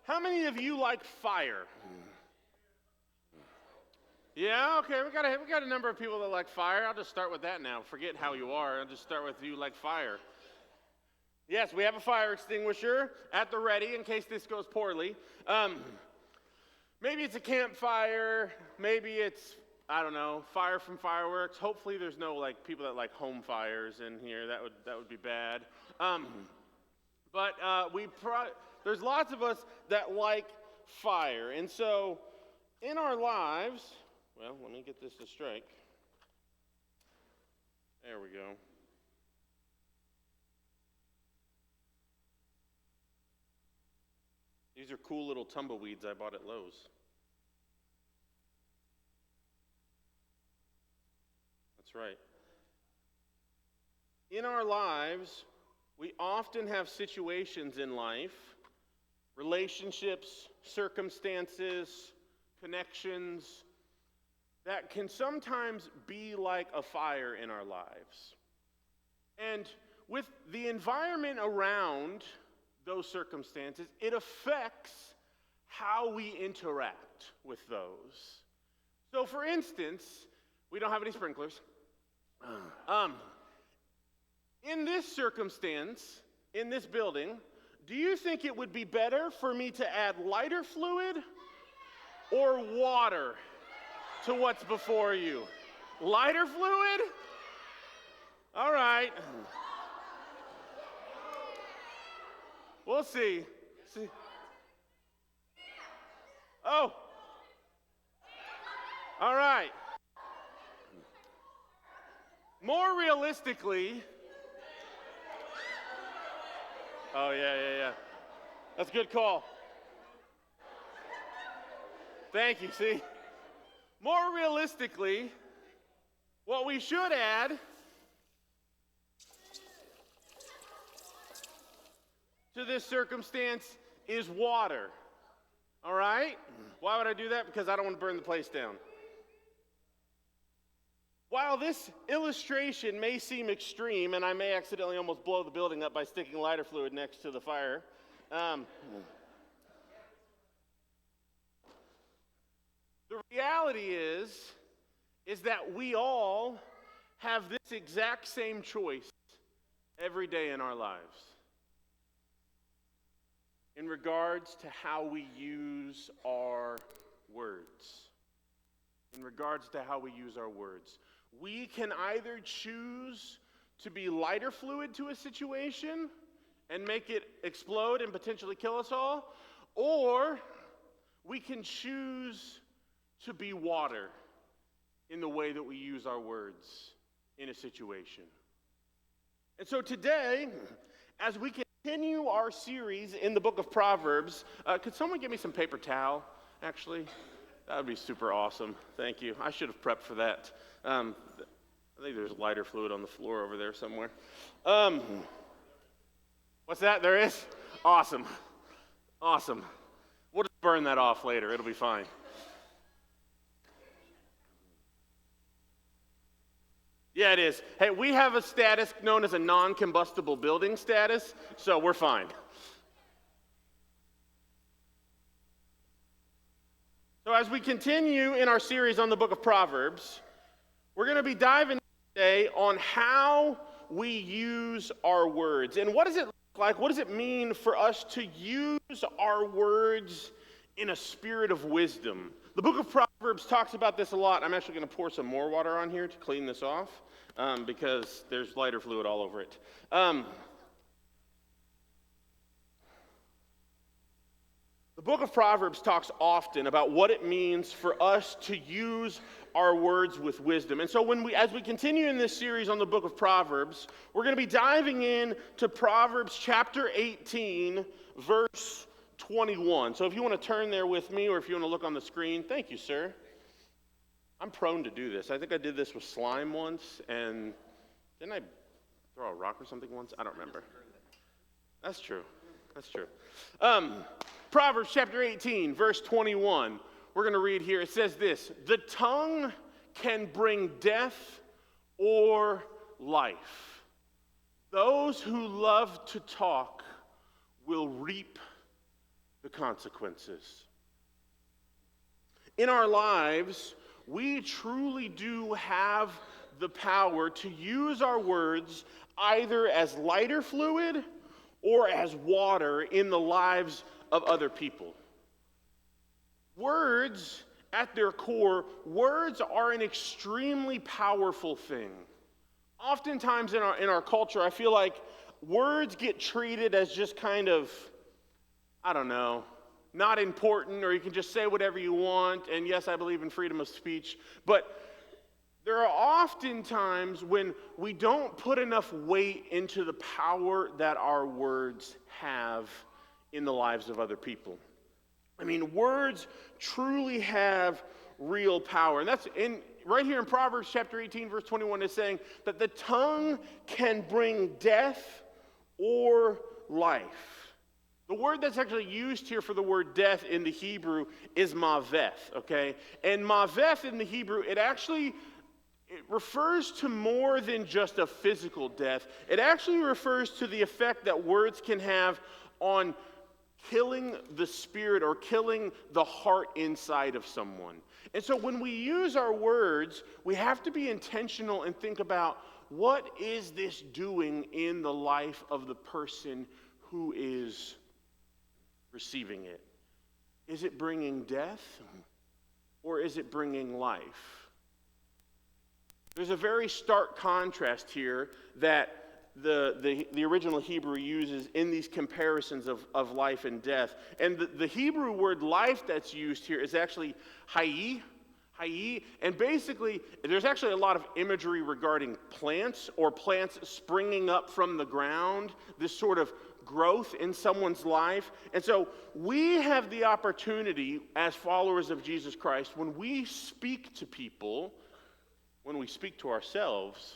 How many of you like fire? Yeah, okay, we got a number of people that like fire. I'll just start with that now. Forget how you are. I'll just start with you like fire. Yes, we have a fire extinguisher at the ready in case this goes poorly. Maybe it's a campfire. Maybe it's, I don't know, fire from fireworks. Hopefully there's no like people that like home fires in here. That would be bad. But there's lots of us that like fire. And so in our lives, well, let me get this to strike. There we go. These are cool little tumbleweeds I bought at Lowe's. That's right. In our lives, we often have situations in life, relationships, circumstances, connections, that can sometimes be like a fire in our lives. And with the environment around those circumstances, it affects how we interact with those. So for instance, we don't have any sprinklers. In this circumstance, in this building, do you think it would be better for me to add lighter fluid or water to what's before you? Lighter fluid? All right. We'll see. Oh. All right. More realistically. Oh, yeah. That's a good call. Thank you, see? More realistically, what we should add to this circumstance is water. All right? Why would I do that? Because I don't want to burn the place down. While this illustration may seem extreme, and I may accidentally almost blow the building up by sticking lighter fluid next to the fire, the reality is that we all have this exact same choice every day in our lives in regards to how we use our words. In regards to how we use our words. We can either choose to be lighter fluid to a situation and make it explode and potentially kill us all, or we can choose to be water in the way that we use our words in a situation. And so today, as we continue our series in the book of Proverbs, could someone give me some paper towel, actually? That would be super awesome. Thank you. I should have prepped for that. I think there's lighter fluid on the floor over there somewhere. What's that? There is? Awesome. We'll just burn that off later. It'll be fine. Yeah, it is. Hey, we have a status known as a non-combustible building status, so we're fine. So as we continue in our series on the book of Proverbs, we're going to be diving today on how we use our words. And what does it look like? What does it mean for us to use our words in a spirit of wisdom? The book of Proverbs talks about this a lot. I'm actually going to pour some more water on here to clean this off because there's lighter fluid all over it. The book of Proverbs talks often about what it means for us to use our words with wisdom. And so as we continue in this series on the book of Proverbs, we're going to be diving in to Proverbs chapter 18, verse 21. So if you want to turn there with me, or if you want to look on the screen, thank you, sir. I'm prone to do this. I think I did this with slime once, and didn't I throw a rock or something once? I don't remember. That's true. Proverbs chapter 18, verse 21. We're going to read here. It says this: the tongue can bring death or life. Those who love to talk will reap the consequences. In our lives, we truly do have the power to use our words either as lighter fluid or as water in the lives of other people. Words, at their core, words are an extremely powerful thing. Oftentimes in our culture, I feel like words get treated as just kind of, I don't know, not important, or you can just say whatever you want. And yes, I believe in freedom of speech. But there are often times when we don't put enough weight into the power that our words have in the lives of other people. I mean, words truly have real power. And that's right here in Proverbs chapter 18, verse 21, is saying that the tongue can bring death or life. The word that's actually used here for the word death in the Hebrew is maveth, okay? And maveth in the Hebrew, it refers to more than just a physical death. It actually refers to the effect that words can have on killing the spirit or killing the heart inside of someone. And so when we use our words, we have to be intentional and think about, what is this doing in the life of the person who is receiving it? Is it bringing death or is it bringing life? There's a very stark contrast here that the original Hebrew uses in these comparisons of life and death. And the Hebrew word life that's used here is actually hayy. And basically, there's actually a lot of imagery regarding plants or plants springing up from the ground, this sort of growth in someone's life. And so we have the opportunity as followers of Jesus Christ, when we speak to people, when we speak to ourselves,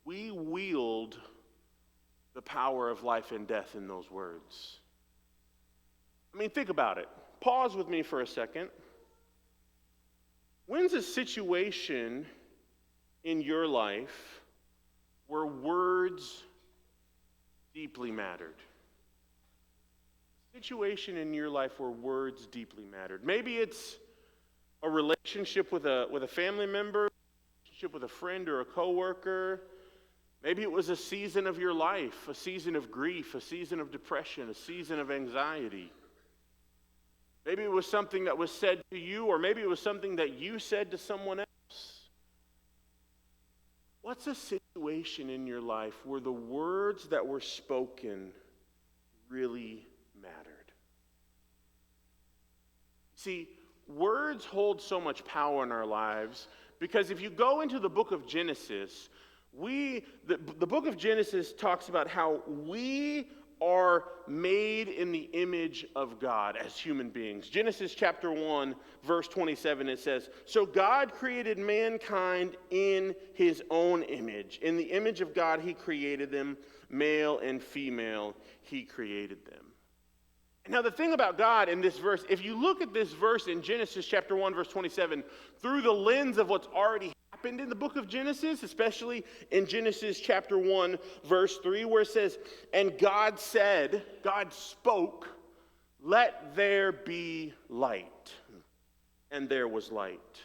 we wield the power of life and death in those words. I mean, think about it. Pause with me for a second. When's a situation in your life where words deeply mattered? A situation in your life where words deeply mattered. Maybe it's a relationship with a family member, a relationship with a friend or a coworker. Maybe it was a season of your life, a season of grief, a season of depression, a season of anxiety. Maybe it was something that was said to you, or maybe it was something that you said to someone else. What's a situation in your life where the words that were spoken really mattered? See, words hold so much power in our lives because if you go into the book of Genesis, the book of Genesis talks about how we are made in the image of God as human beings. Genesis chapter 1, verse 27, it says, "So God created mankind in his own image. In the image of God he created them, male and female he created them." Now the thing about God in this verse, if you look at this verse in Genesis chapter 1, verse 27, through the lens of what's already happened in the book of Genesis, especially in Genesis chapter 1, verse 3, where it says, "And God said," God spoke, "Let there be light." And there was light.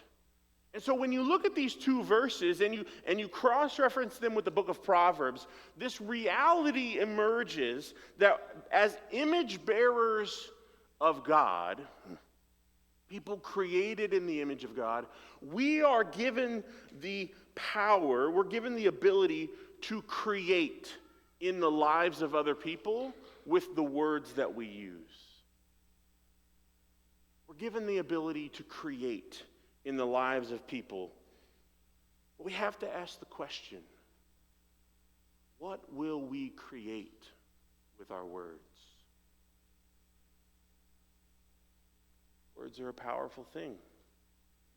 And so when you look at these two verses and you cross-reference them with the book of Proverbs, this reality emerges that as image bearers of God, people created in the image of God, we are given the power, we're given the ability to create in the lives of other people with the words that we use. We're given the ability to create in the lives of people. But we have to ask the question, what will we create with our words? Words are a powerful thing.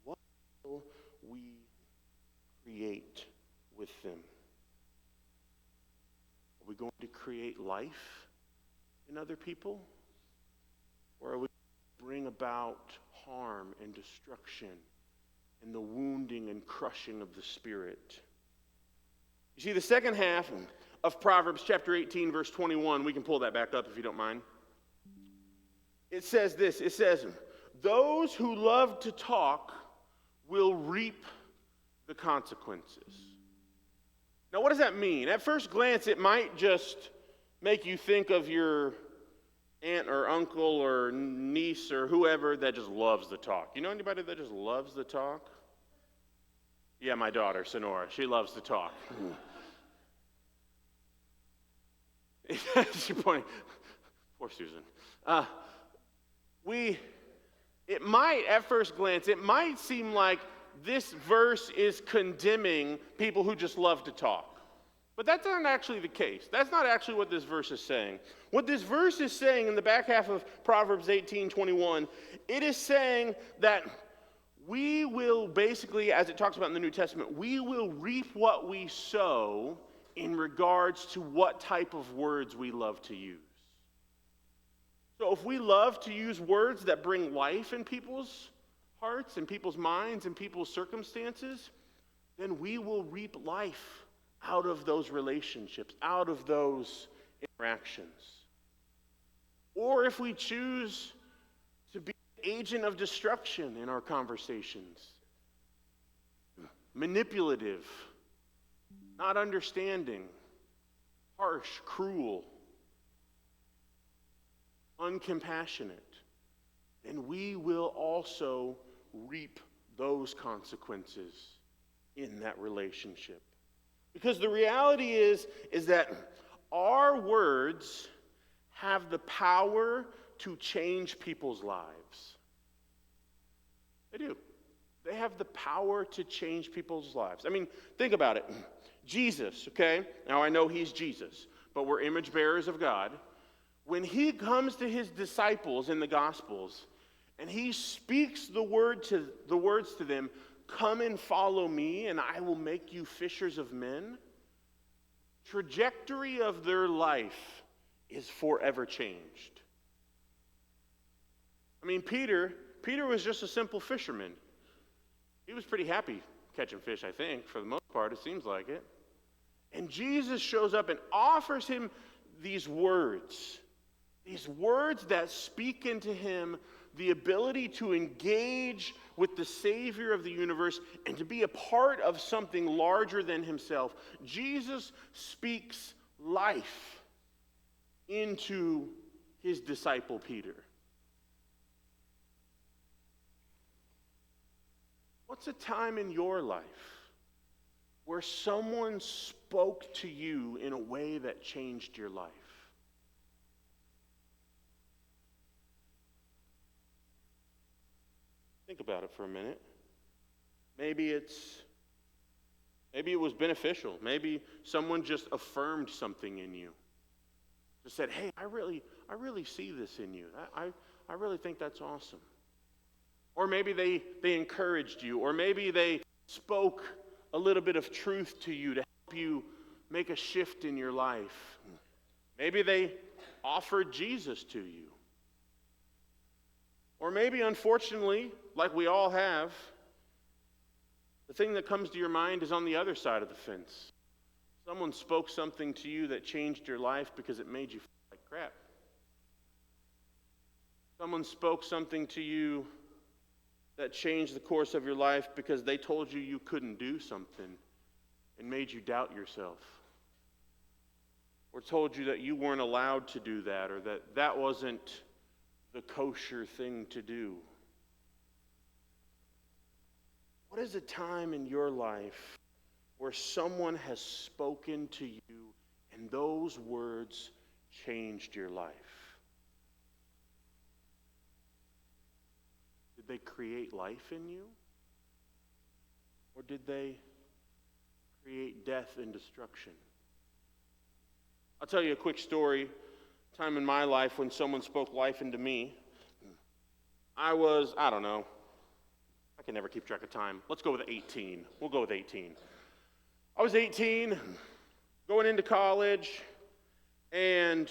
What will we create with them? Are we going to create life in other people? Or are we going to bring about harm and destruction and the wounding and crushing of the spirit? You see, the second half of Proverbs chapter 18, verse 21, we can pull that back up if you don't mind. It says this, it says, those who love to talk will reap the consequences. Now, what does that mean? At first glance, it might just make you think of your aunt or uncle or niece or whoever that just loves to talk. You know anybody that just loves to talk? Yeah, my daughter, Sonora. She loves to talk. She's pointing. Poor Susan. It might, at first glance, it might seem like this verse is condemning people who just love to talk. But that's not actually the case. That's not actually what this verse is saying. What this verse is saying in the back half of Proverbs 18:21, it is saying that we will basically, as it talks about in the New Testament, we will reap what we sow in regards to what type of words we love to use. So if we love to use words that bring life in people's hearts and people's minds and people's circumstances, then we will reap life out of those relationships, out of those interactions. Or if we choose to be an agent of destruction in our conversations, manipulative, not understanding, harsh, cruel, uncompassionate, then we will also reap those consequences in that relationship. Because the reality is that our words have the power to change people's lives. They do. They have the power to change people's lives. I mean, think about it. Jesus, okay? Now I know he's Jesus, but we're image bearers of God. When he comes to his disciples in the Gospels and he speaks the words to them, come and follow me and I will make you fishers of men, trajectory of their life is forever changed. I mean, Peter was just a simple fisherman. He was pretty happy catching fish, I think, for the most part, it seems like it. And Jesus shows up and offers him these words that speak into him the ability to engage with the Savior of the universe and to be a part of something larger than himself. Jesus speaks life into his disciple Peter. What's a time in your life where someone spoke to you in a way that changed your life? Think about it for a minute. Maybe it was beneficial. Maybe someone just affirmed something in you. Just said, hey, I really see this in you. I really think that's awesome. Or maybe they encouraged you. Or maybe they spoke a little bit of truth to you to help you make a shift in your life. Maybe they offered Jesus to you. Or maybe, unfortunately, like we all have, the thing that comes to your mind is on the other side of the fence. Someone spoke something to you that changed your life because it made you feel like crap. Someone spoke something to you that changed the course of your life because they told you couldn't do something and made you doubt yourself. Or told you that you weren't allowed to do that, or that wasn't the kosher thing to do. What is a time in your life where someone has spoken to you and those words changed your life? Did they create life in you? Or did they create death and destruction? I'll tell you a quick story. Time in my life when someone spoke life into me. I don't know. I can never keep track of time. Let's go with 18. We'll go with 18. I was 18, going into college, and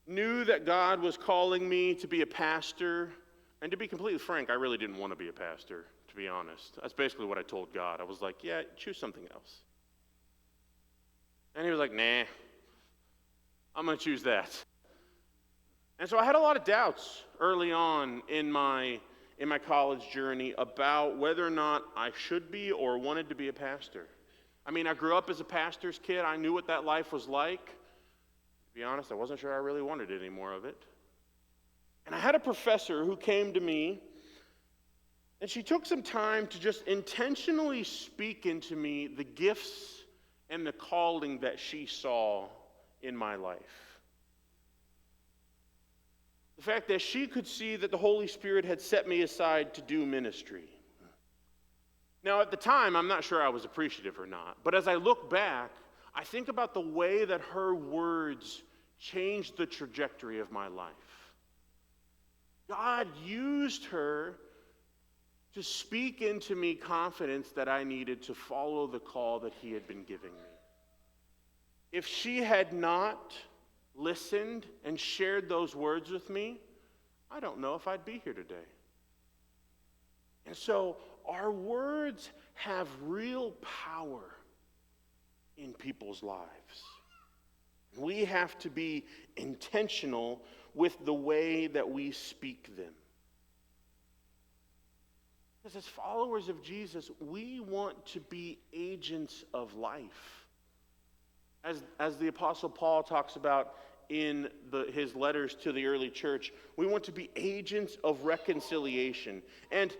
knew that God was calling me to be a pastor. And to be completely frank, I really didn't want to be a pastor, to be honest. That's basically what I told God. I was like, yeah, choose something else. And he was like, nah, I'm going to choose that. And so I had a lot of doubts early on in my college journey about whether or not I should be or wanted to be a pastor. I mean, I grew up as a pastor's kid. I knew what that life was like. To be honest, I wasn't sure I really wanted any more of it. And I had a professor who came to me, and she took some time to just intentionally speak into me the gifts and the calling that she saw in my life. The fact that she could see that the Holy Spirit had set me aside to do ministry. Now, at the time, I'm not sure I was appreciative or not, but as I look back, I think about the way that her words changed the trajectory of my life. God used her to speak into me confidence that I needed to follow the call that He had been giving me. If she had not listened and shared those words with me, I don't know if I'd be here today. And so our words have real power in people's lives. We have to be intentional with the way that we speak them. Because as followers of Jesus, we want to be agents of life. As the Apostle Paul talks about in his letters to the early church, we want to be agents of reconciliation. And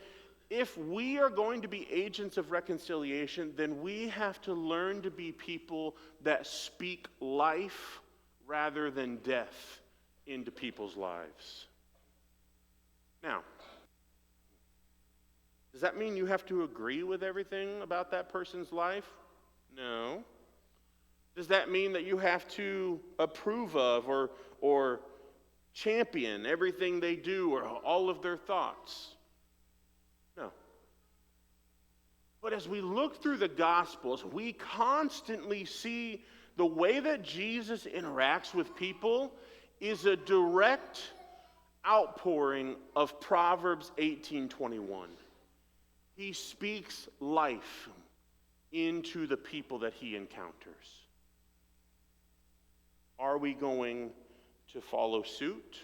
if we are going to be agents of reconciliation, then we have to learn to be people that speak life rather than death into people's lives. Now, does that mean you have to agree with everything about that person's life? No. Does that mean that you have to approve of or champion everything they do or all of their thoughts? No. But as we look through the Gospels, we constantly see the way that Jesus interacts with people is a direct outpouring of Proverbs 18:21. He speaks life into the people that he encounters. Are we going to follow suit,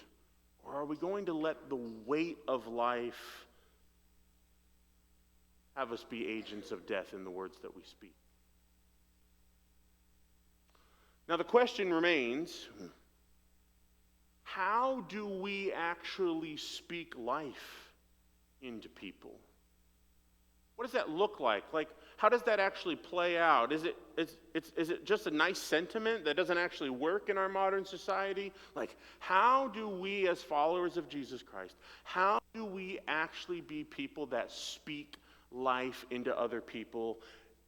or are we going to let the weight of life have us be agents of death in the words that we speak? Now the question remains, how do we actually speak life into people? What does that look like? Like, how does that actually play out? Is it just a nice sentiment that doesn't actually work in our modern society? Like, how do we as followers of Jesus Christ, how do we actually be people that speak life into other people,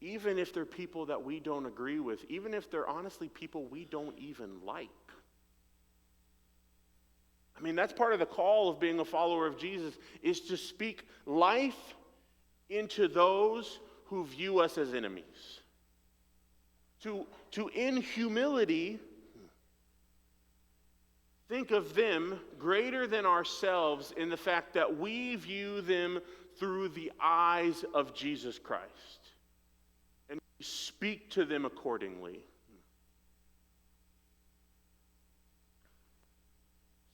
even if they're people that we don't agree with, even if they're honestly people we don't even like? I mean, that's part of the call of being a follower of Jesus, is to speak life into those who view us as enemies. To in humility, think of them greater than ourselves in the fact that we view them through the eyes of Jesus Christ. And we speak to them accordingly.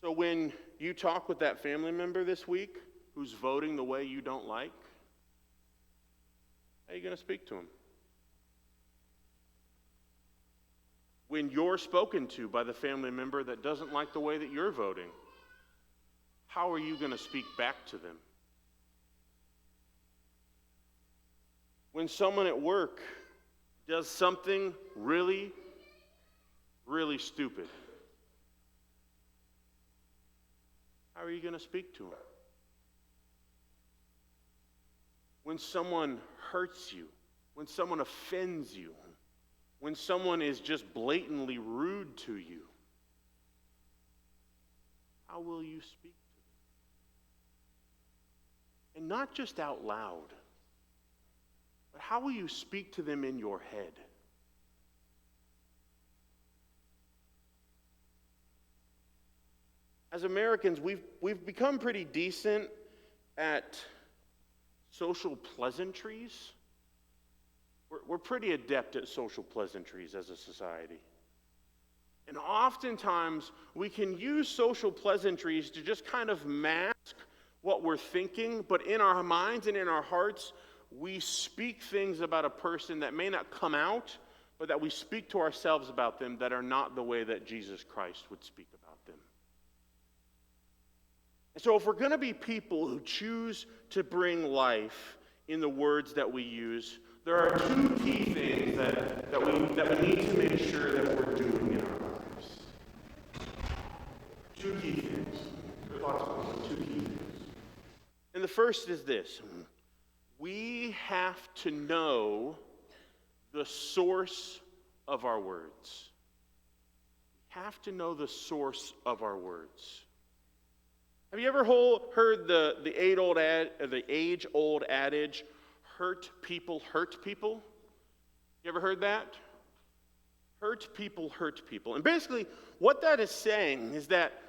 So when you talk with that family member this week who's voting the way you don't like, how are you going to speak to him? When you're spoken to by the family member that doesn't like the way that you're voting, how are you going to speak back to them? When someone at work does something really, really stupid, how are you going to speak to them? When someone hurts you, when someone offends you, when someone is just blatantly rude to you, how will you speak to them? And not just out loud, but how will you speak to them in your head? As Americans, we've become pretty decent at social pleasantries. We're pretty adept at social pleasantries as a society. And oftentimes, we can use social pleasantries to just kind of mask what we're thinking, but in our minds and in our hearts, we speak things about a person that may not come out, but that we speak to ourselves about them that are not the way that Jesus Christ would speak about them. And so if we're going to be people who choose to bring life in the words that we use, there are two key things that we need to make sure that we're doing in our lives. Two key things. There's lots of them, but two key things. And the first is this. We have to know the source of our words. We have to know the source of our words. Have you ever heard the age-old adage, hurt people hurt people? You ever heard that? Hurt people hurt people. And basically, what that is saying is that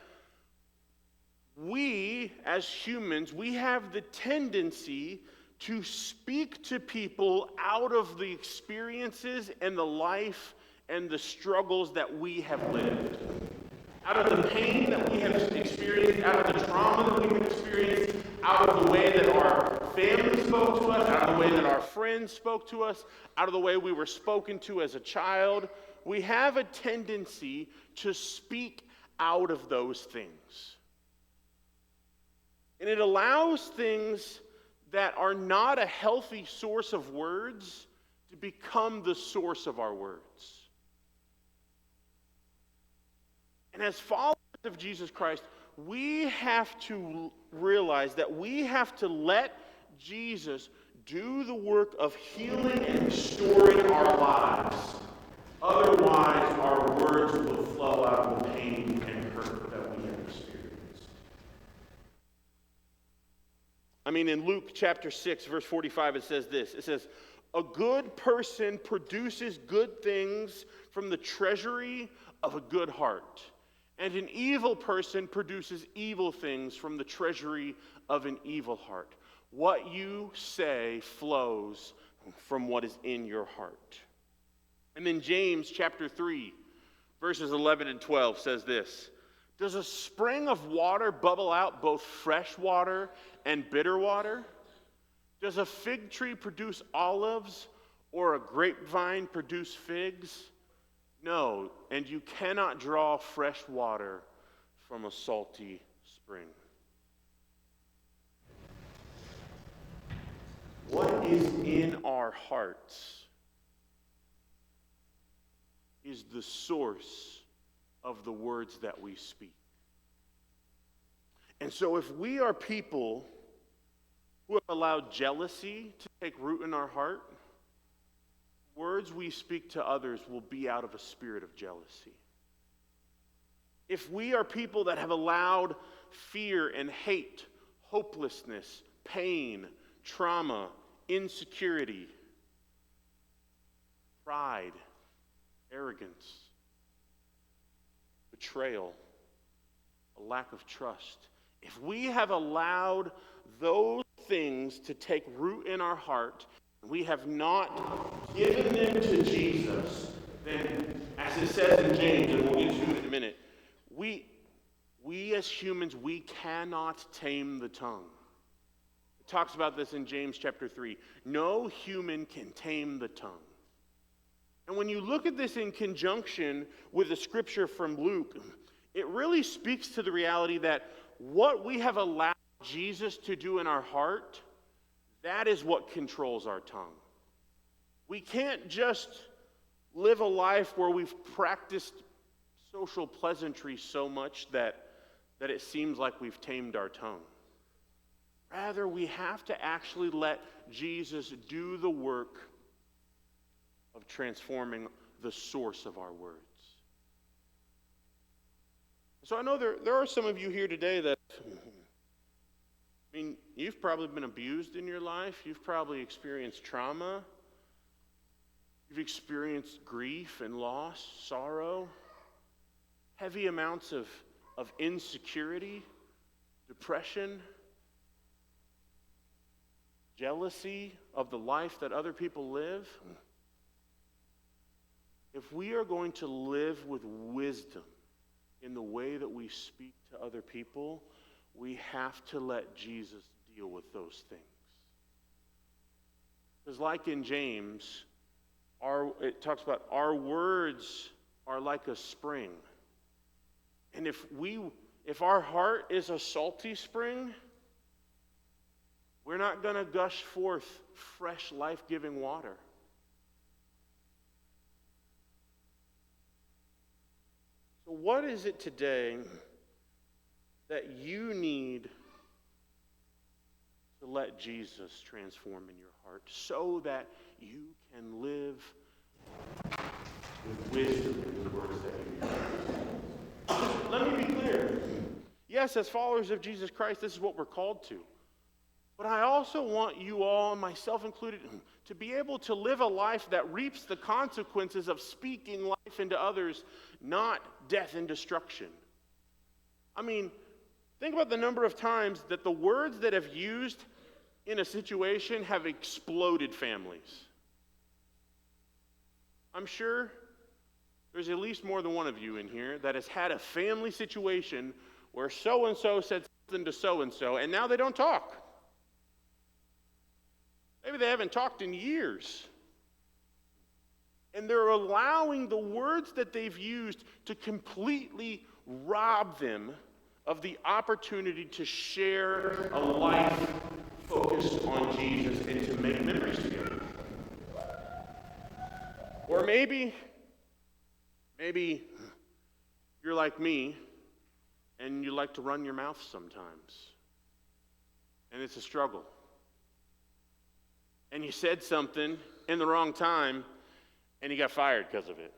we, as humans, we have the tendency to speak to people out of the experiences and the life and the struggles that we have lived. Out of the pain that we have experienced, out of the trauma that we have experienced, out of the way that our family spoke to us, out of the way that our friends spoke to us, out of the way we were spoken to as a child, we have a tendency to speak out of those things. And it allows things that are not a healthy source of words to become the source of our words. And as followers of Jesus Christ, we have to realize that we have to let Jesus do the work of healing and restoring our lives. Otherwise, our words will flow out of the pain and hurt that we have experienced. In Luke chapter 6, verse 45, it says this. It says, "A good person produces good things from the treasury of a good heart. And an evil person produces evil things from the treasury of an evil heart. What you say flows from what is in your heart." And then James chapter 3, verses 11 and 12 says this. "Does a spring of water bubble out both fresh water and bitter water? Does a fig tree produce olives or a grapevine produce figs? No, and you cannot draw fresh water from a salty spring." What is in our hearts is the source of the words that we speak. And so if we are people who have allowed jealousy to take root in our heart, words we speak to others will be out of a spirit of jealousy. If we are people that have allowed fear and hate, hopelessness, pain, trauma, insecurity, pride, arrogance, betrayal, a lack of trust, if we have allowed those things to take root in our heart, we have not given them to Jesus, then, as it says in James, and we'll get to it in a minute, we as humans, we cannot tame the tongue. It talks about this in James chapter 3. No human can tame the tongue. And when you look at this in conjunction with the scripture from Luke, it really speaks to the reality that what we have allowed Jesus to do in our heart, that is what controls our tongue. We can't just live a life where we've practiced social pleasantry so much that it seems like we've tamed our tongue. Rather, we have to actually let Jesus do the work of transforming the source of our words. So I know there are some of you here today that, you've probably been abused in your life. You've probably experienced trauma. You've experienced grief and loss, sorrow, heavy amounts of insecurity, depression, jealousy of the life that other people live. if we are going to live with wisdom in the way that we speak to other people, we have to let Jesus deal with those things. Because like in James, it talks about our words are like a spring. And if our heart is a salty spring, we're not going to gush forth fresh, life-giving water. So what is it today that you need to let Jesus transform in your heart so that you can live with wisdom in the words that you use? Let me be clear. Yes, as followers of Jesus Christ, this is what we're called to. But I also want you all, and myself included, to be able to live a life that reaps the consequences of speaking life into others, not death and destruction. I mean, think about the number of times that the words that have used in a situation have exploded families. I'm sure there's at least more than one of you in here that has had a family situation where so-and-so said something to so-and-so, and now they don't talk. Maybe they haven't talked in years. And they're allowing the words that they've used to completely rob them of the opportunity to share a life focused on Jesus and to make memories together. Or maybe you're like me and you like to run your mouth sometimes. And it's a struggle. And you said something in the wrong time, and you got fired because of it.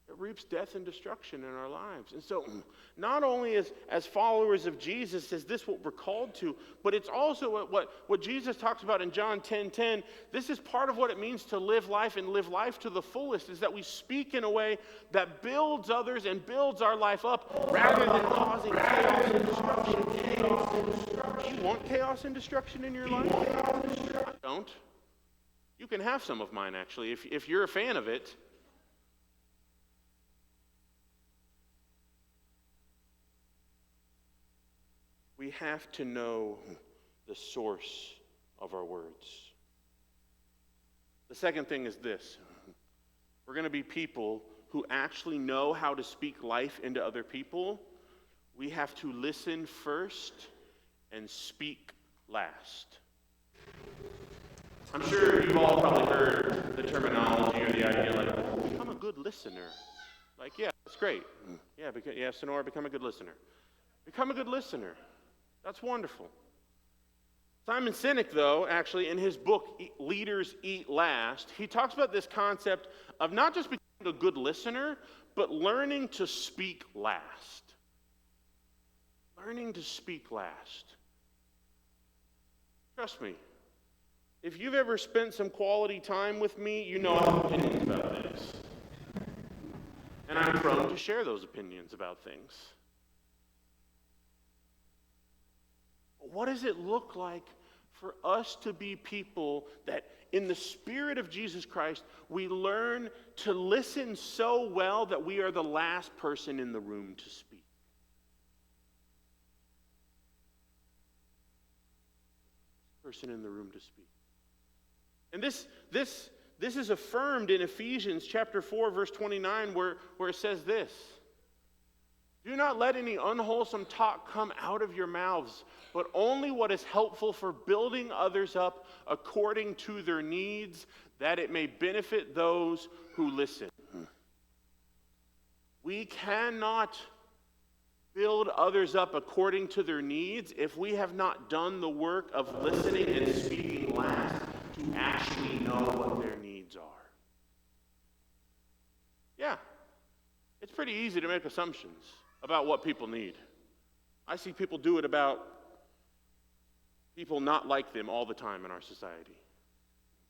It reaps death and destruction in our lives. And so, not only as followers of Jesus is this what we're called to, but it's also what Jesus talks about in John 10:10. This is part of what it means to live life and live life to the fullest, is that we speak in a way that builds others and builds our life up rather than causing chaos and destruction. You want chaos and destruction in your life? I don't. You can have some of mine, actually, if you're a fan of it. We have to know the source of our words. The second thing is this. We're going to be people who actually know how to speak life into other people. We have to listen first and speak last. I'm sure you've all probably heard the terminology or the idea like, oh, become a good listener. Like, yeah, that's great. Yeah, Sonora, become a good listener. Become a good listener. That's wonderful. Simon Sinek, though, actually, in his book, Leaders Eat Last, he talks about this concept of not just becoming a good listener, but learning to speak last. Learning to speak last. Trust me, if you've ever spent some quality time with me, you know I have opinions about things. And I'm prone to share those opinions about things. What does it look like for us to be people that, in the Spirit of Jesus Christ, we learn to listen so well that we are the last person in the room to speak? Person in the room to speak. And this is affirmed in Ephesians chapter 4, verse 29, where it says this. Do not let any unwholesome talk come out of your mouths, but only what is helpful for building others up according to their needs, that it may benefit those who listen. We cannot build others up according to their needs if we have not done the work of listening and speaking last to actually know what their needs are. Yeah, it's pretty easy to make assumptions about what people need. I see people do it about people not like them all the time in our society.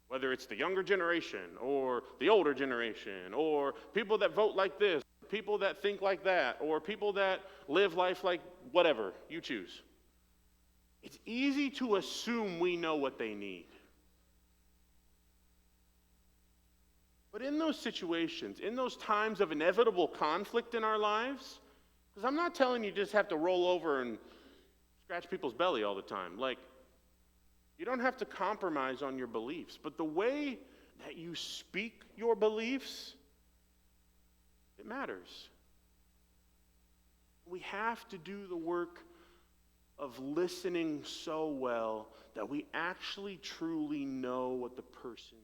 Whether it's the younger generation or the older generation or people that vote like this, people that think like that, or people that live life like whatever, you choose. it's easy to assume we know what they need. But in those situations, in those times of inevitable conflict in our lives, because I'm not telling you just have to roll over and scratch people's belly all the time. Like, you don't have to compromise on your beliefs. But the way that you speak your beliefs, it matters. We have to do the work of listening so well that we actually truly know what the person.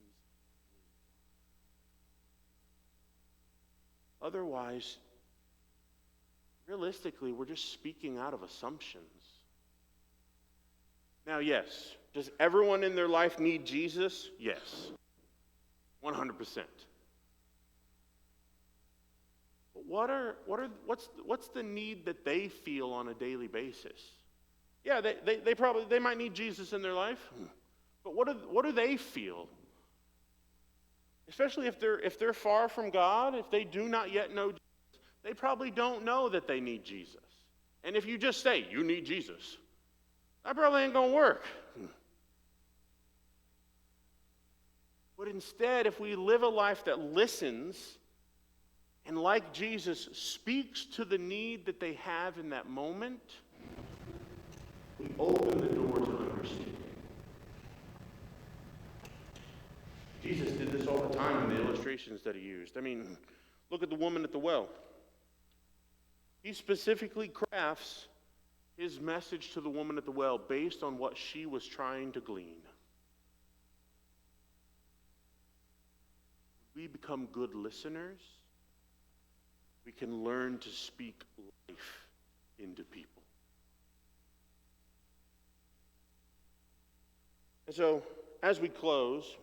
Otherwise, realistically, we're just speaking out of assumptions. Now, yes, does everyone in their life need Jesus? Yes, 100%. But what's the need that they feel on a daily basis? Yeah, they might need Jesus in their life, but what do they feel? Especially if they're far from God, if they do not yet know Jesus, they probably don't know that they need Jesus. And if you just say, you need Jesus, that probably ain't going to work. But instead, if we live a life that listens and, like Jesus, speaks to the need that they have in that moment, we open the door to understanding. Jesus did this all the time in the illustrations that he used. I mean, look at the woman at the well. He specifically crafts his message to the woman at the well based on what she was trying to glean. When we become good listeners, we can learn to speak life into people. And so, as we close,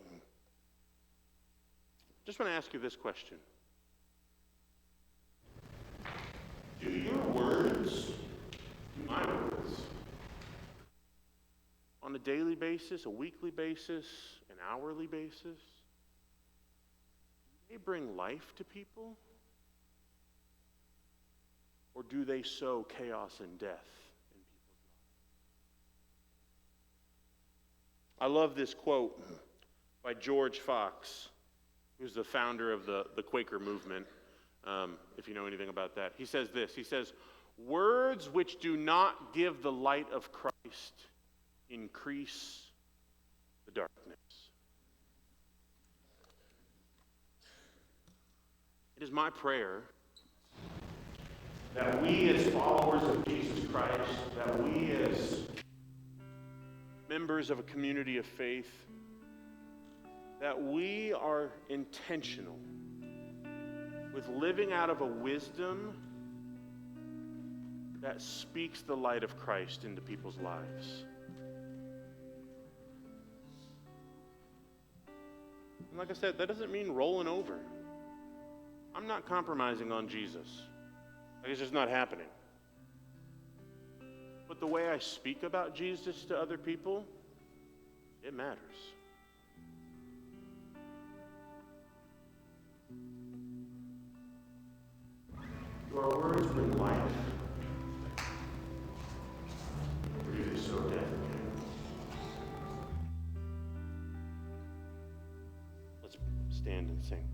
just want to ask you this question. Do your words, my words, on a daily basis, a weekly basis, an hourly basis, do they bring life to people? Or do they sow chaos and death in people's lives? I love this quote by George Fox, who's the founder of the Quaker movement, if you know anything about that. He says this, he says, words which do not give the light of Christ increase the darkness. It is my prayer that we as followers of Jesus Christ, that we as members of a community of faith, that we are intentional with living out of a wisdom that speaks the light of Christ into people's lives. And like I said, that doesn't mean rolling over. I'm not compromising on Jesus. Like, it's just not happening. But the way I speak about Jesus to other people, it matters. Do our words bring life? Or do they sow death? Let's stand and sing.